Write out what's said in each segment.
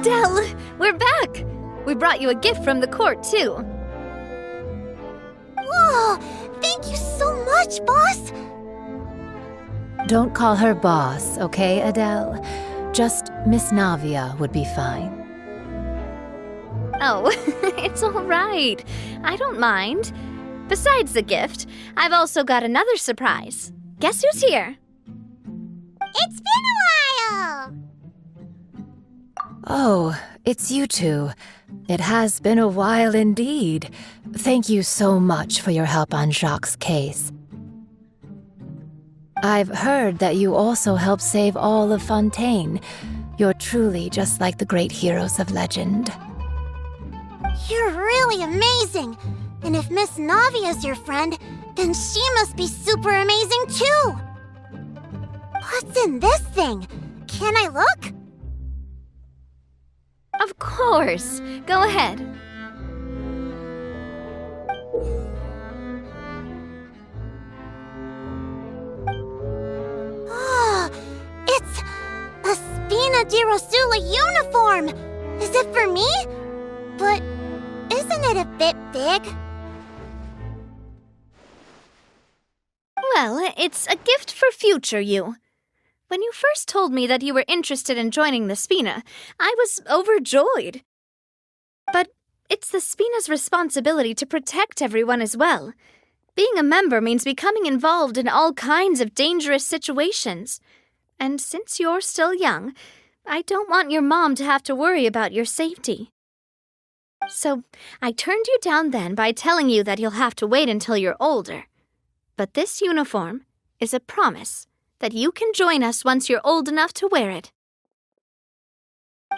Adele, we're back! We brought you a gift from the court, too. Whoa! Thank you so much, boss! Don't call her boss, okay, Adele? Just Miss Navia would be fine. Oh, it's all right. I don't mind. Besides the gift, I've also got another surprise. Guess who's here? It's been a while! Oh, it's you two. It has been a while indeed. Thank you so much for your help on Jacques' case. I've heard that you also helped save all of Fontaine. You're truly just like the great heroes of legend. You're really amazing! And if Miss Navia's your friend, then she must be super amazing too! What's in this thing? Can I look? Of course. Go ahead. Oh, it's a Spina di Rosula uniform! Is it for me? But isn't it a bit big? Well, it's a gift for future you. When you first told me that you were interested in joining the Spina, I was overjoyed. But it's the Spina's responsibility to protect everyone as well. Being a member means becoming involved in all kinds of dangerous situations. And since you're still young, I don't want your mom to have to worry about your safety. So I turned you down then by telling you that you'll have to wait until you're older. But this uniform is a promise that you can join us once you're old enough to wear it.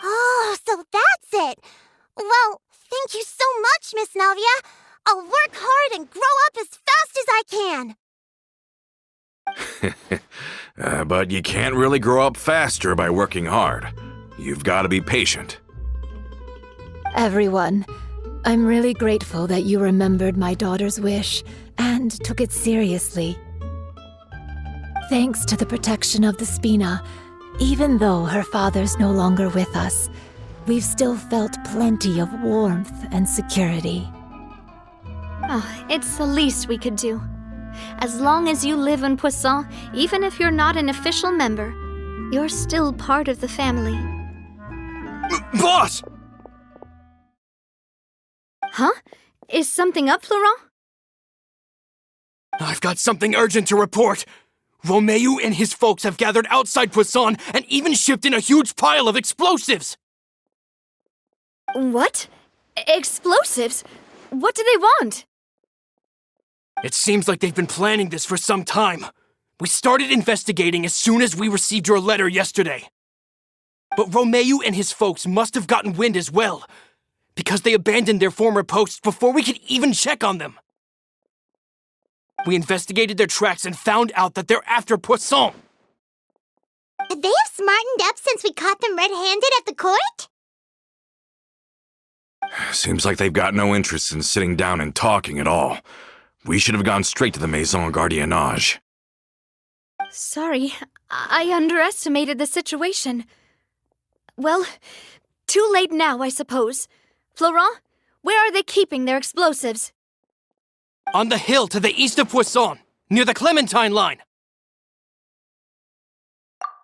Oh, so that's it! Well, thank you so much, Miss Navia! I'll work hard and grow up as fast as I can! But you can't really grow up faster by working hard. You've got to be patient. Everyone, I'm really grateful that you remembered my daughter's wish and took it seriously. Thanks to the protection of the Spina, even though her father's no longer with us, we've still felt plenty of warmth and security. Oh, it's the least we could do. As long as you live in Poisson, even if you're not an official member, you're still part of the family. Boss! Huh? Is something up, Florent? I've got something urgent to report. Romeu and his folks have gathered outside Poisson and even shipped in a huge pile of explosives! What? Explosives? What do they want? It seems like they've been planning this for some time. We started investigating as soon as we received your letter yesterday. But Romeu and his folks must have gotten wind as well, because they abandoned their former posts before we could even check on them. We investigated their tracks and found out that they're after Poisson. They have smartened up since we caught them red-handed at the court? Seems like they've got no interest in sitting down and talking at all. We should have gone straight to the Maison Gardiennage. Sorry, I underestimated the situation. Well, too late now, I suppose. Florent, where are they keeping their explosives? On the hill to the east of Poisson, near the Clementine line.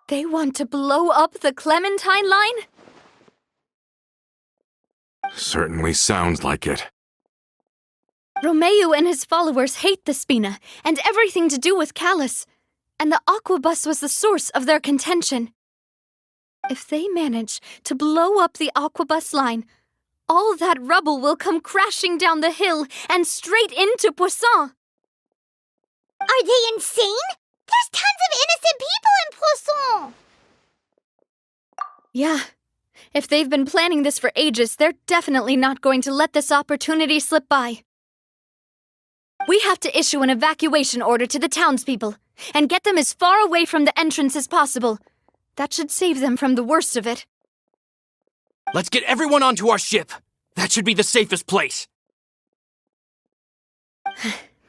They want to blow up the Clementine line? Certainly sounds like it. Romeu and his followers hate the Spina and everything to do with Callus, and the Aquabus was the source of their contention. If they manage to blow up the Aquabus line, all that rubble will come crashing down the hill and straight into Poisson. Are they insane? There's tons of innocent people in Poisson! Yeah. If they've been planning this for ages, they're definitely not going to let this opportunity slip by. We have to issue an evacuation order to the townspeople and get them as far away from the entrance as possible. That should save them from the worst of it. Let's get everyone onto our ship. That should be the safest place.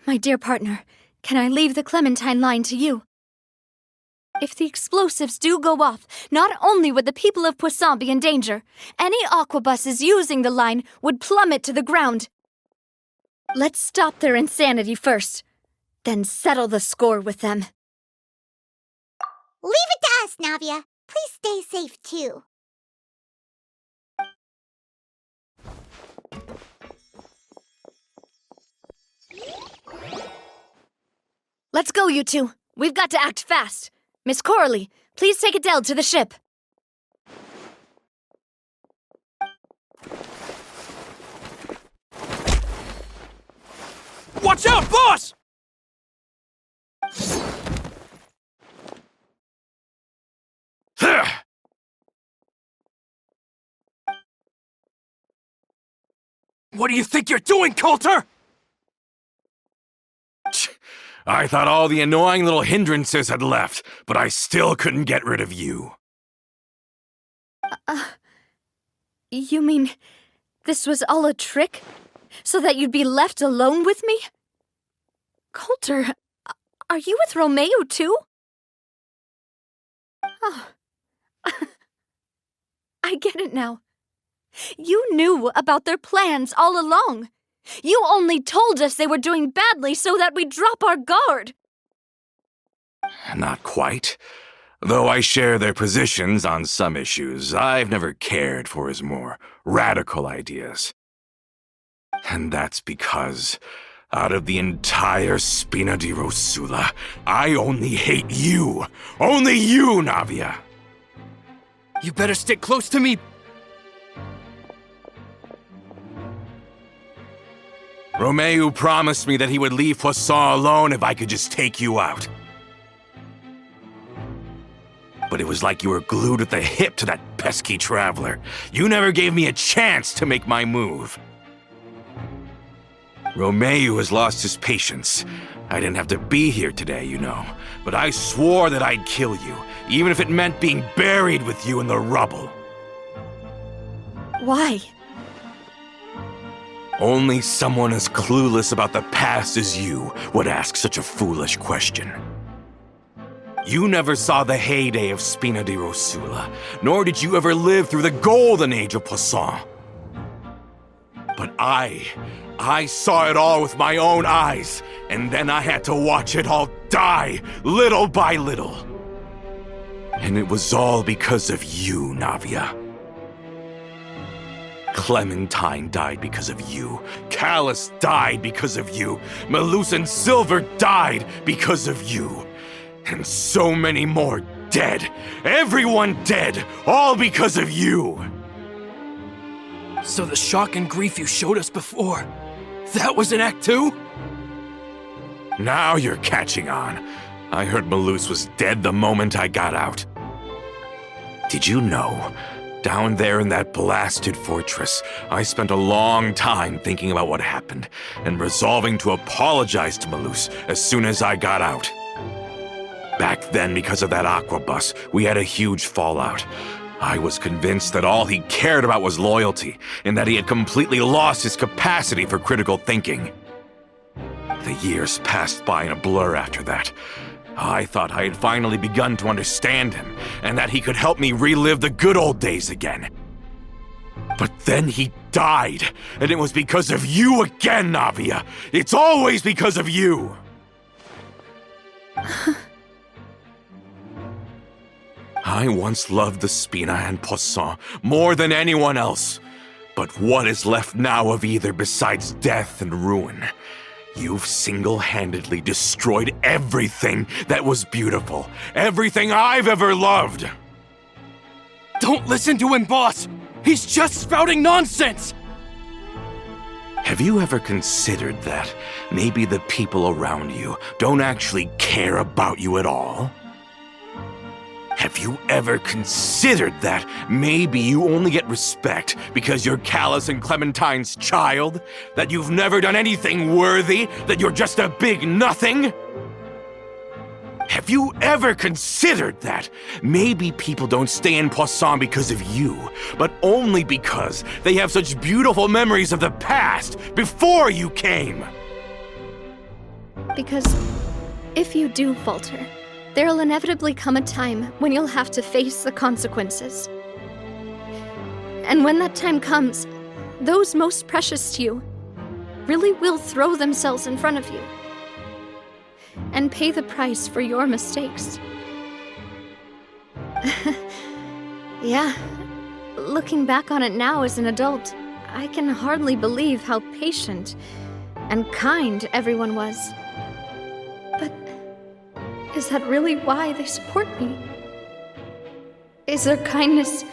My dear partner, can I leave the Clementine line to you? If the explosives do go off, not only would the people of Poisson be in danger, any aquabuses using the line would plummet to the ground. Let's stop their insanity first, then settle the score with them. Leave it to us, Navia. Please stay safe, too. Let's go, you two. We've got to act fast. Miss Coralie, please take Adele to the ship. Watch out, boss! What do you think you're doing, Coulter? I thought all the annoying little hindrances had left, but I still couldn't get rid of you. You mean this was all a trick? So that you'd be left alone with me? Coulter, are you with Romeo too? Oh. I get it now. You knew about their plans all along. You only told us they were doing badly so that we'd drop our guard. Not quite. Though I share their positions on some issues, I've never cared for his more radical ideas. And that's because, out of the entire Spina di Rosula, I only hate you. Only you, Navia. You better stick close to me. Romeo promised me that he would leave Poisson alone if I could just take you out. But it was like you were glued at the hip to that pesky traveler. You never gave me a chance to make my move. Romeo has lost his patience. I didn't have to be here today, you know, but I swore that I'd kill you, even if it meant being buried with you in the rubble. Why? Only someone as clueless about the past as you would ask such a foolish question. You never saw the heyday of Spina di Rosula, nor did you ever live through the golden age of Poisson. But I saw it all with my own eyes, and then I had to watch it all die, little by little. And it was all because of you, Navia. Clementine died because of you. Callus died because of you. Malus and Silver died because of you. And so many more dead. Everyone dead, all because of you. So the shock and grief you showed us before, that was in Act 2? Now you're catching on. I heard Malus was dead the moment I got out. Did you know? Down there in that blasted fortress, I spent a long time thinking about what happened and resolving to apologize to Malus as soon as I got out. Back then, because of that aquabus, we had a huge fallout. I was convinced that all he cared about was loyalty, and that he had completely lost his capacity for critical thinking. The years passed by in a blur after that. I thought I had finally begun to understand him, and that he could help me relive the good old days again. But then he died, and it was because of you again, Navia! It's always because of you! I once loved the Spina and Poisson more than anyone else. But what is left now of either besides death and ruin? You've single-handedly destroyed everything that was beautiful. Everything I've ever loved. Don't listen to him, boss! He's just spouting nonsense! Have you ever considered that maybe the people around you don't actually care about you at all? Have you ever considered that maybe you only get respect because you're Callus and Clementine's child? That you've never done anything worthy? That you're just a big nothing? Have you ever considered that maybe people don't stay in Poisson because of you, but only because they have such beautiful memories of the past before you came? Because if you do falter, There'll inevitably come a time when you'll have to face the consequences. And when that time comes, those most precious to you really will throw themselves in front of you and pay the price for your mistakes. Yeah, looking back on it now as an adult, I can hardly believe how patient and kind everyone was. But is that really why they support me? Is their kindness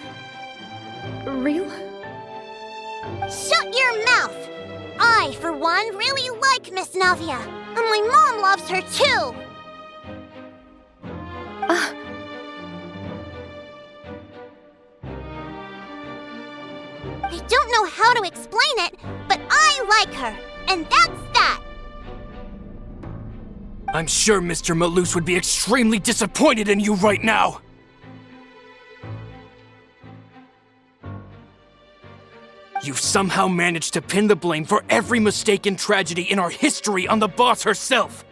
real? Shut your mouth! I, for one, really like Miss Navia, and my mom loves her too! I don't know how to explain it, but I like her, and that's that! I'm sure Mr. Malus would be extremely disappointed in you right now! You've somehow managed to pin the blame for every mistake and tragedy in our history on the boss herself!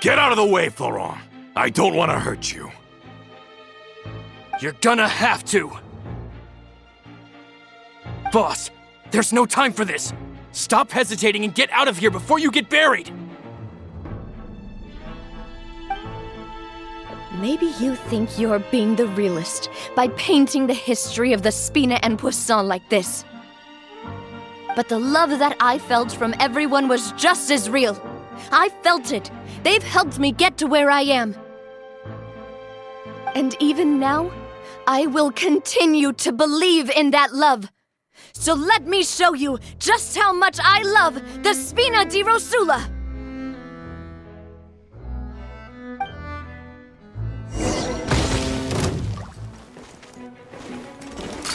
Get out of the way, Florent. I don't want to hurt you. You're gonna have to! Boss, there's no time for this! Stop hesitating and get out of here before you get buried! Maybe you think you're being the realist by painting the history of the Spina and Poisson like this. But the love that I felt from everyone was just as real. I felt it. They've helped me get to where I am. And even now, I will continue to believe in that love. So let me show you just how much I love the Spina di Rosula!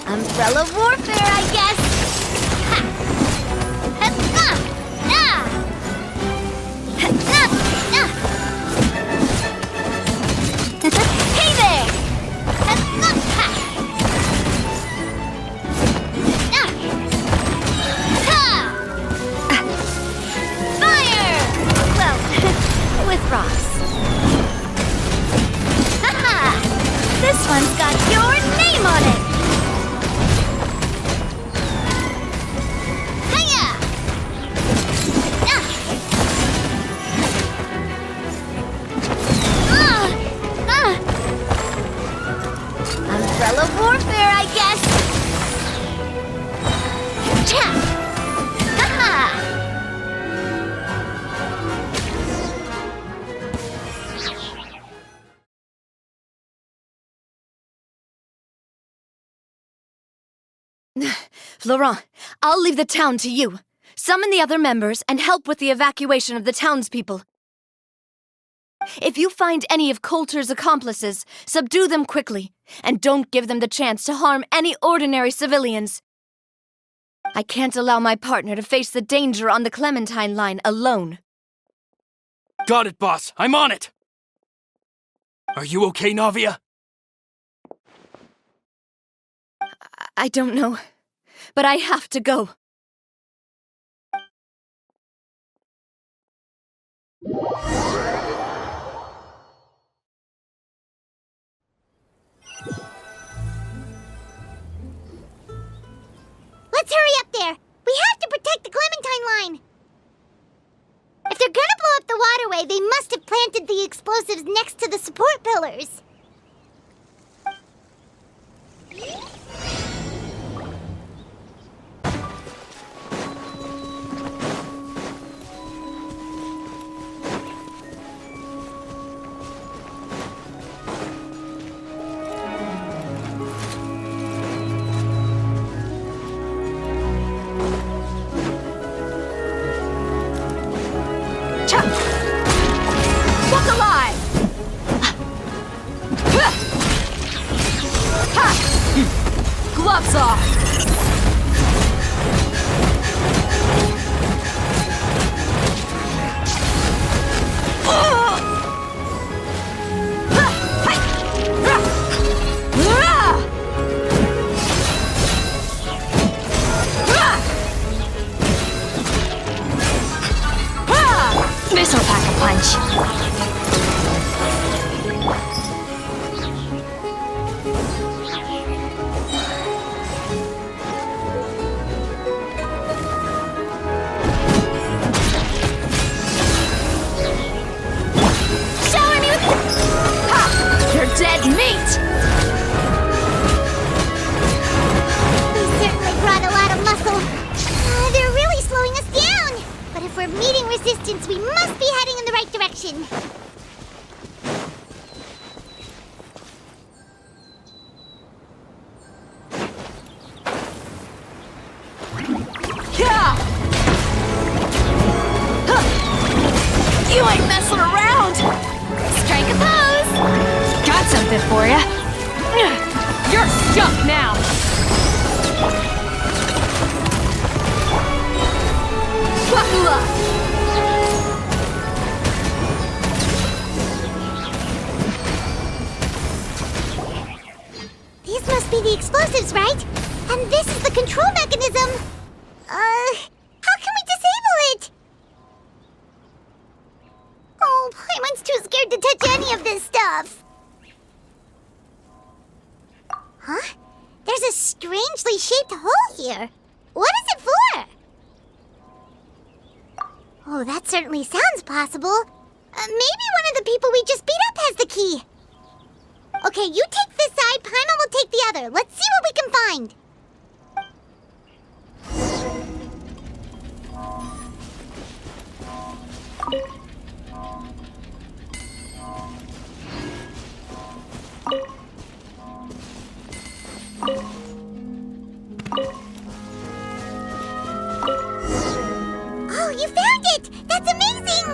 Umbrella warfare, I guess! Ha! Ha! Ah! Ha! Ah! Hey there! Ha! Ha! Ah! Fire! Well, with rocks. Ha-ha! This one's got your name on it! Umbrella warfare, I guess! Cha! Ha-ha! Florent, I'll leave the town to you. Summon the other members and help with the evacuation of the townspeople. If you find any of Coulter's accomplices, subdue them quickly, and don't give them the chance to harm any ordinary civilians. I can't allow my partner to face the danger on the Clementine line alone. Got it, boss. I'm on it! Are you okay, Navia? I don't know, but I have to go. Let's hurry up there! We have to protect the Clementine line! If they're gonna blow up the waterway, they must have planted the explosives next to the support pillars. Walk alive! Gloves off! This'll pack a punch. bit for ya. You're stuck now! Buckle up! These must be the explosives, right? And this is the control mechanism. How can we disable it? Oh, Paimon's too scared to touch any of this stuff. Huh? There's a strangely shaped hole here. What is it for? Oh, that certainly sounds possible. Maybe one of the people we just beat up has the key. Okay, you take this side, Paimon will take the other. Let's see what we can find. Oh, you found it! That's amazing!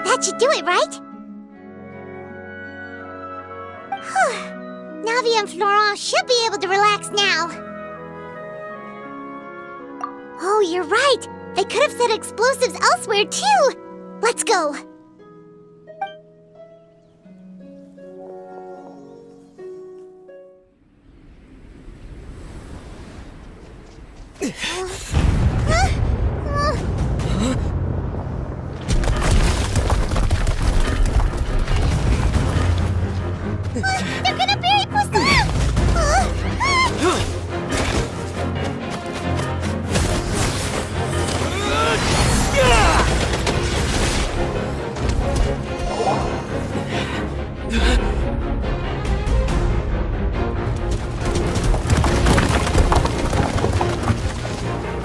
That should do it, right? Whew. Navia and Florent should be able to relax now. Oh, you're right. They could have set explosives elsewhere, too. Let's go. They're gonna bury Pusilla!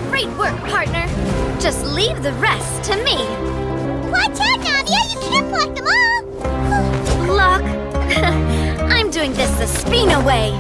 Great work, partner. Just leave the rest to me. Watch out, Navia! You can't block them all! Block. I'm doing this the Spina way.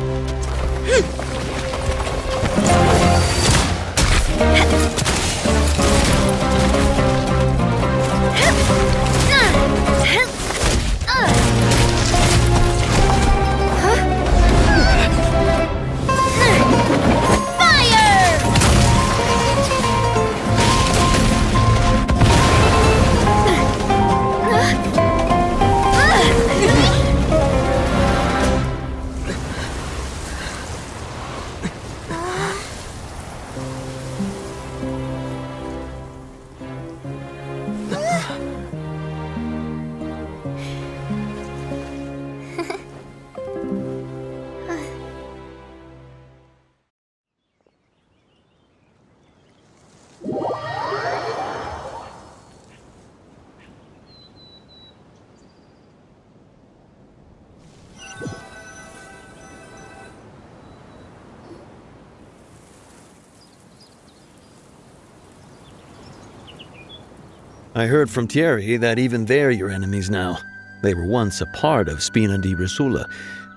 I heard from Thierry that even they're your enemies now. They were once a part of Spina di Rosula.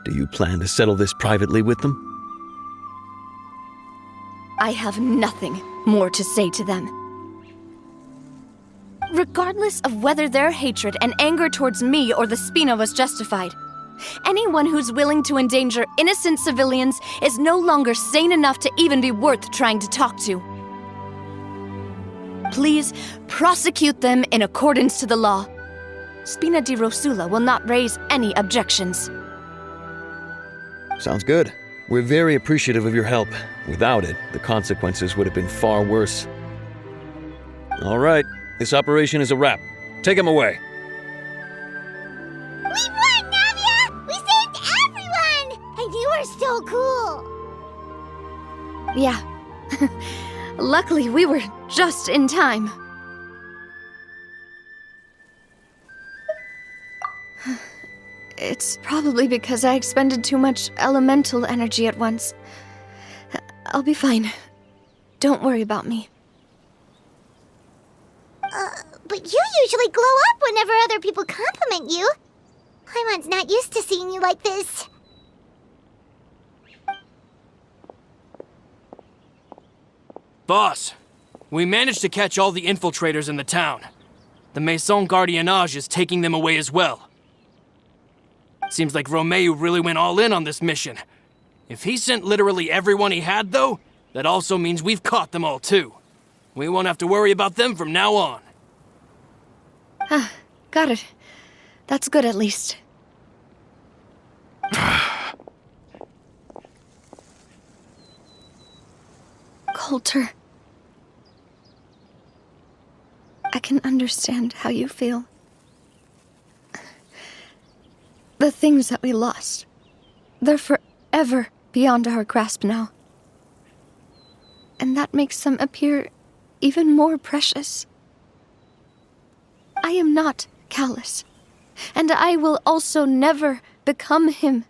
Do you plan to settle this privately with them? I have nothing more to say to them. Regardless of whether their hatred and anger towards me or the Spina was justified, anyone who's willing to endanger innocent civilians is no longer sane enough to even be worth trying to talk to. Please prosecute them in accordance to the law. Spina di Rosula will not raise any objections. Sounds good. We're very appreciative of your help. Without it, the consequences would have been far worse. All right, this operation is a wrap. Take him away. We won, Navia! We saved everyone! And you are so cool! Yeah. Luckily, we were just in time. It's probably because I expended too much elemental energy at once. I'll be fine. Don't worry about me. But you usually glow up whenever other people compliment you. Paimon's not used to seeing you like this. Boss, we managed to catch all the infiltrators in the town. The Maison Gardiennage is taking them away as well. Seems like Romeu really went all in on this mission. If he sent literally everyone he had, though, that also means we've caught them all, too. We won't have to worry about them from now on. Got it. That's good, at least. Coulter. I can understand how you feel. The things that we lost, they're forever beyond our grasp now. And that makes them appear even more precious. I am not callous, and I will also never become him.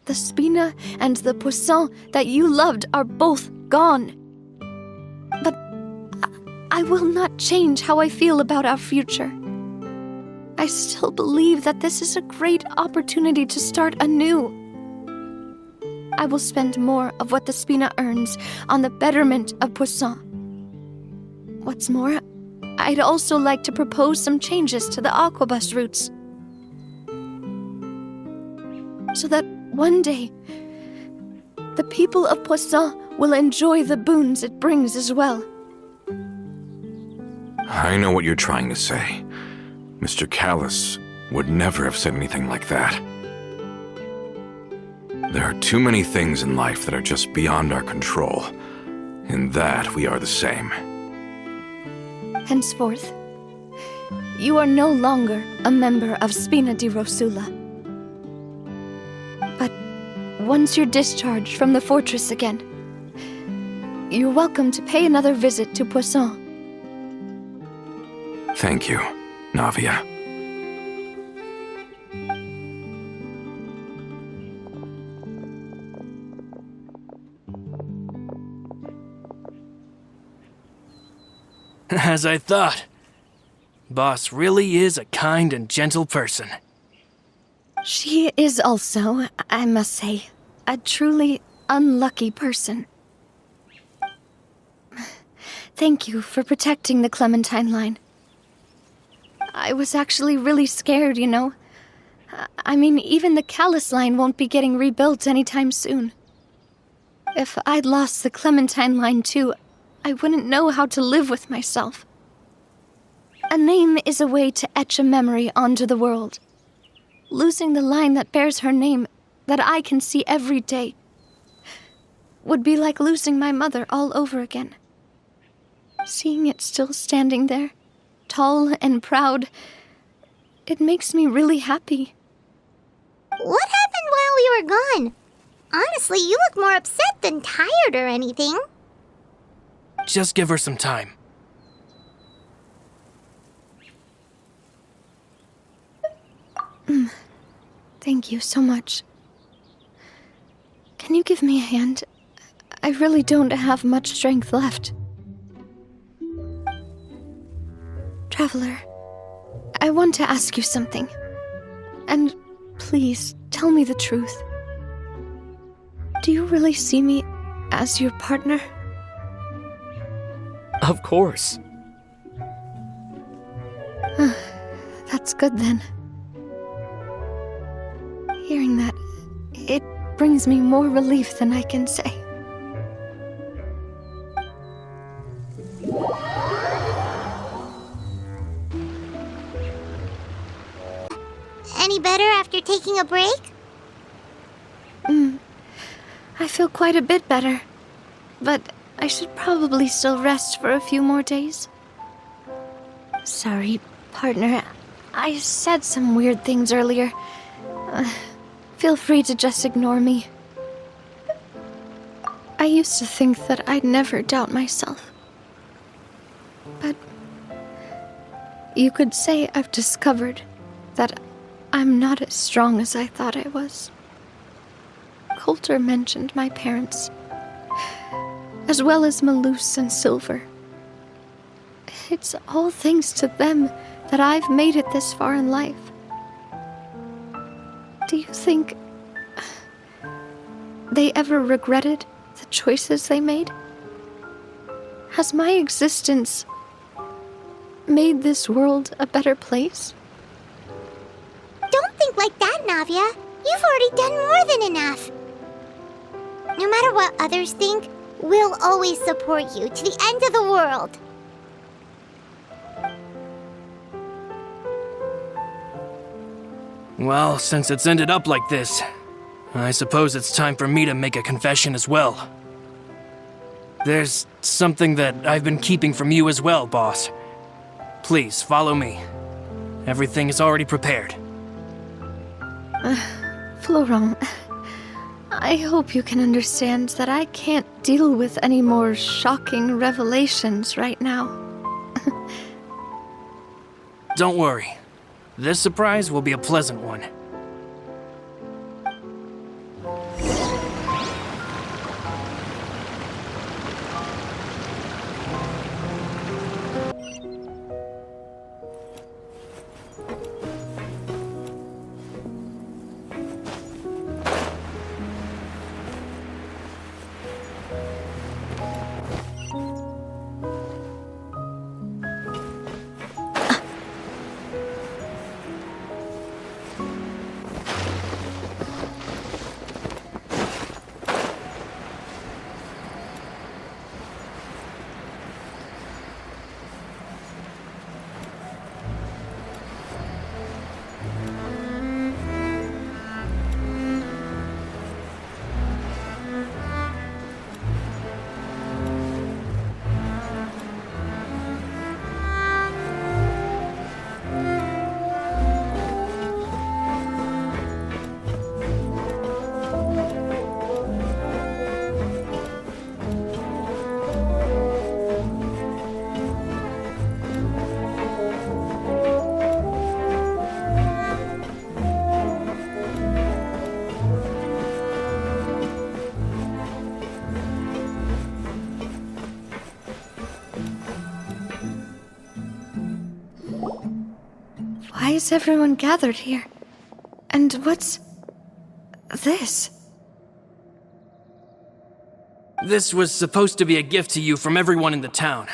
The Spina and the Poisson that you loved are both gone. But I will not change how I feel about our future. I still believe that this is a great opportunity to start anew. I will spend more of what the Spina earns on the betterment of Poisson. What's more, I'd also like to propose some changes to the Aquabus routes, so that one day, the people of Poisson will enjoy the boons it brings as well. I know what you're trying to say. Mr. Callus would never have said anything like that. There are too many things in life that are just beyond our control. In that, we are the same. Henceforth, you are no longer a member of Spina di Rosula. But once you're discharged from the fortress again, you're welcome to pay another visit to Poisson. Thank you, Navia. As I thought. Boss really is a kind and gentle person. She is also, I must say, a truly unlucky person. Thank you for protecting the Clementine line. I was actually really scared, you know. I mean, even the Callus line won't be getting rebuilt anytime soon. If I'd lost the Clementine line too, I wouldn't know how to live with myself. A name is a way to etch a memory onto the world. Losing the line that bears her name, that I can see every day, would be like losing my mother all over again. Seeing it still standing there, tall and proud, it makes me really happy. What happened while we were gone? Honestly, you look more upset than tired or anything. Just give her some time. Thank you so much. Can you give me a hand? I really don't have much strength left. Traveler, I want to ask you something. And please, tell me the truth. Do you really see me as your partner? Of course. That's good then. Hearing that, it brings me more relief than I can say. Any better after taking a break? I feel quite a bit better, but I should probably still rest for a few more days. Sorry, partner. I said some weird things earlier. Feel free to just ignore me. I used to think that I'd never doubt myself. But you could say I've discovered that I'm not as strong as I thought I was. Coulter mentioned my parents, as well as Malus and Silver. It's all thanks to them that I've made it this far in life. Do you think they ever regretted the choices they made? Has my existence made this world a better place? Don't think like that, Navia. You've already done more than enough. No matter what others think, we'll always support you to the end of the world. Well, since it's ended up like this, I suppose it's time for me to make a confession as well. There's something that I've been keeping from you as well, boss. Please, follow me. Everything is already prepared. Florent, I hope you can understand that I can't deal with any more shocking revelations right now. Don't worry. This surprise will be a pleasant one. Why is everyone gathered here? And what's this? This was supposed to be a gift to you from everyone in the town.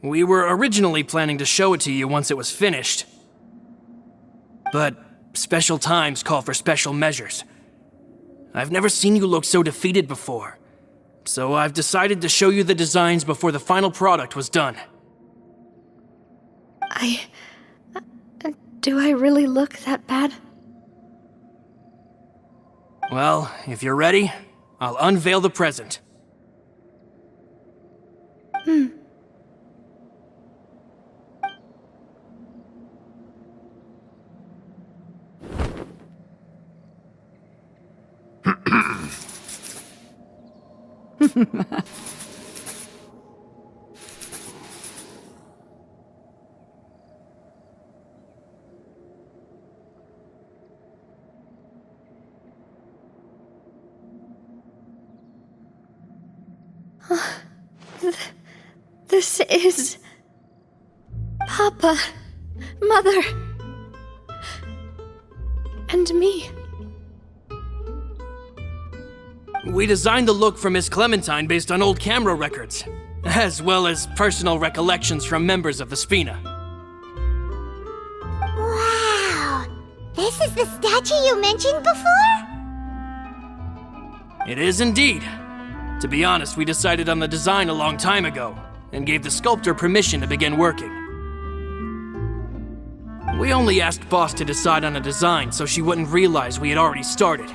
We were originally planning to show it to you once it was finished. But special times call for special measures. I've never seen you look so defeated before. So I've decided to show you the designs before the final product was done. Do I really look that bad? Well, if you're ready, I'll unveil the present. This is... Papa, Mother, and me. We designed the look for Miss Clementine based on old camera records, as well as personal recollections from members of the Spina. Wow! This is the statue you mentioned before? It is indeed. To be honest, we decided on the design a long time ago, and gave the sculptor permission to begin working. We only asked Boss to decide on a design so she wouldn't realize we had already started.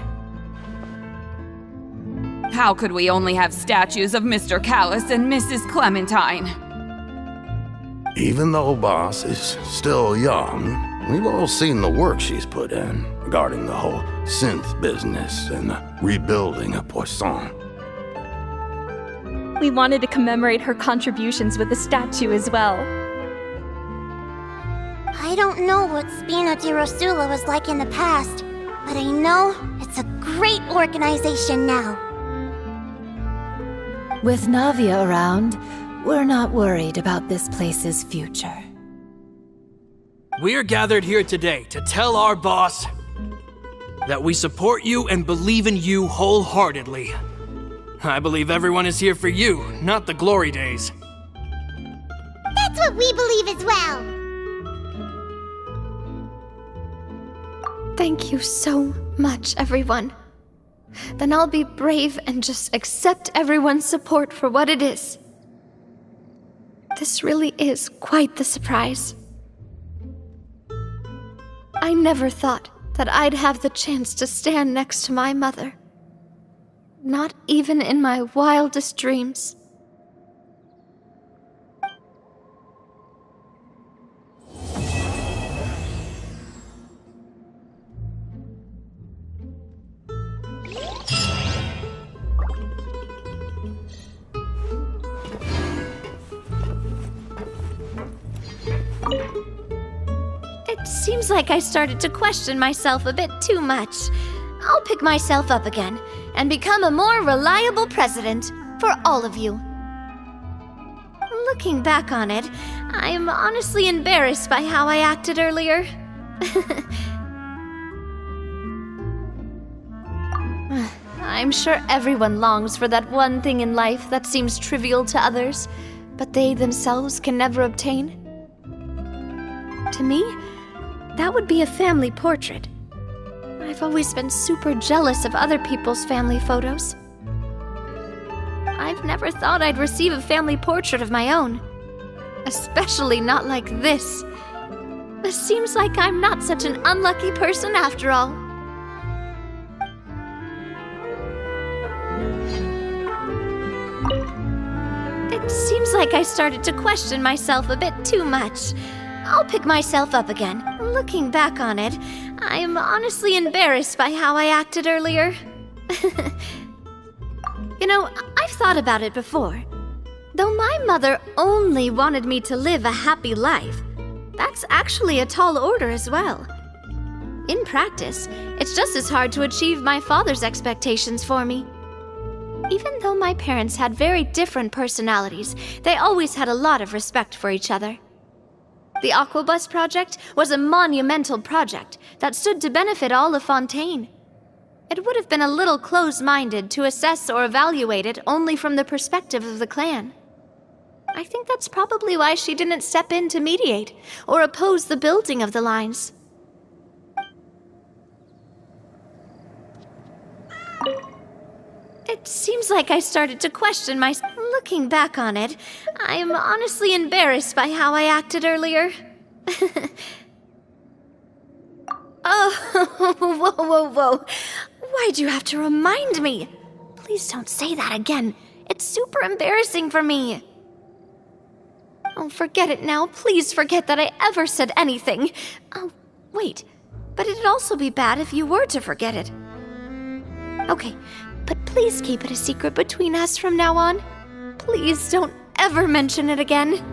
How could we only have statues of Mr. Callus and Mrs. Clementine? Even though Boss is still young, we've all seen the work she's put in regarding the whole synth business and the rebuilding of Poisson. We wanted to commemorate her contributions with a statue as well. I don't know what Spina di Rosula was like in the past, but I know it's a great organization now. With Navia around, we're not worried about this place's future. We're gathered here today to tell our boss... that we support you and believe in you wholeheartedly. I believe everyone is here for you, not the glory days. That's what we believe as well. Thank you so much, everyone. Then I'll be brave and just accept everyone's support for what it is. This really is quite the surprise. I never thought that I'd have the chance to stand next to my mother. Not even in my wildest dreams. It seems like I started to question myself a bit too much. I'll pick myself up again and become a more reliable president for all of you. Looking back on it, I'm honestly embarrassed by how I acted earlier. I'm sure everyone longs for that one thing in life that seems trivial to others, but they themselves can never obtain. To me, that would be a family portrait. I've always been super jealous of other people's family photos. I've never thought I'd receive a family portrait of my own. Especially not like this. It seems like I'm not such an unlucky person after all. It seems like I started to question myself a bit too much. I'll pick myself up again. Looking back on it, I'm honestly embarrassed by how I acted earlier. You know, I've thought about it before. Though my mother only wanted me to live a happy life, that's actually a tall order as well. In practice, it's just as hard to achieve my father's expectations for me. Even though my parents had very different personalities, they always had a lot of respect for each other. The Aquabus project was a monumental project that stood to benefit all of Fontaine. It would have been a little close-minded to assess or evaluate it only from the perspective of the clan. I think that's probably why she didn't step in to mediate or oppose the building of the lines. It seems like I started to question myself. Looking back on it, I'm honestly embarrassed by how I acted earlier. Oh, whoa. Why'd you have to remind me? Please don't say that again. It's super embarrassing for me. Oh, forget it now. Please forget that I ever said anything. Oh, wait. But it'd also be bad if you were to forget it. Okay, but please keep it a secret between us from now on. Please don't ever mention it again.